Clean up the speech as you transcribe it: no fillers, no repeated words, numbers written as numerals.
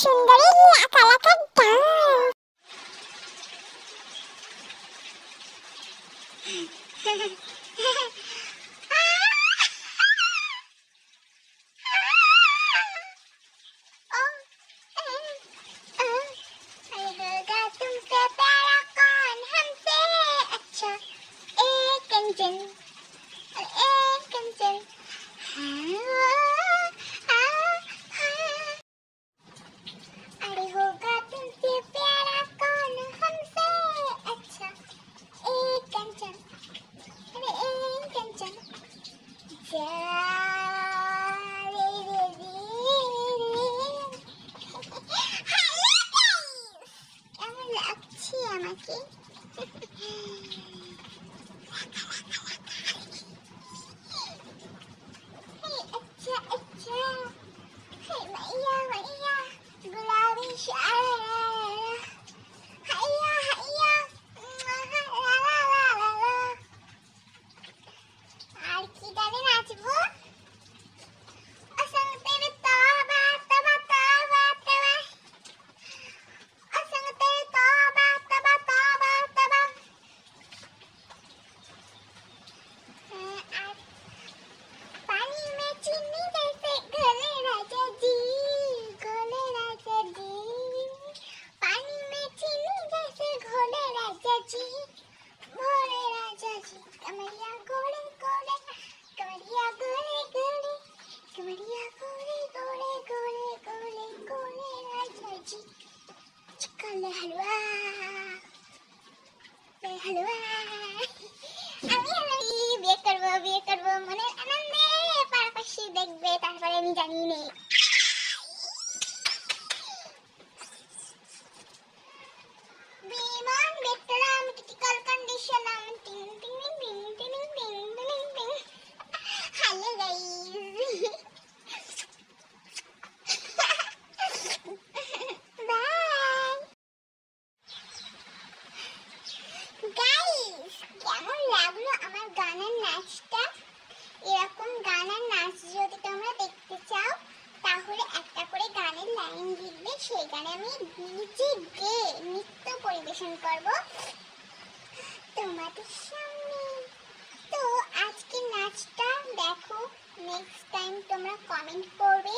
সুন্দরী লাকা লাকা ডান্স। तुमसे प्यारा कौन हमसे अच्छा एक कंचन अरे होगा तुमसे प्यारा कौन हमसे अच्छा एक कंचन अरे एक कंचन जा रे रे रे हेलो गाइस কেমন লাগছে আমাকে अच्छा अच्छा मैया मैया गुलाबी शायरा हैया हैया ला ला ला ला ला আর কি গানে নাচবো असंग तेरे तौबा तौबा तौबा तौबा असंग तेरे तौबा तौबा तौबा तौबा पानी में चीनी जैसे घोले राजा जी पानी में चीनी जैसे घोले राजा जी कमरिया गोले गोले कमरिया गोले गोले कमरिया गोले गोले गोले गोले गोले राजा जी चिकले हलवा আমি বিয়ে করবো মনের আনন্দে পাশাপাশি দেখবে তারপরে আমি জানি নেই বিমান বেটরাম ক্রিটিক্যাল কন্ডিশন টিং টিং টিং টিং টিং টিং টিং হ্যালো গাইস বাই গাইস কেমন লাগলো আমার গানের নাচটা এরকম গানের নাচ যদি তোমরা দেখতে চাও তাহলে একটা করে গানের লাইন লিখবে সেই গানে আমি নিজে গেয়ে নৃত্য পরিবেশন করব তোমাদের সামনে তো আজকে নাচটা দেখো নেক্সট টাইম তোমরা কমেন্ট করবে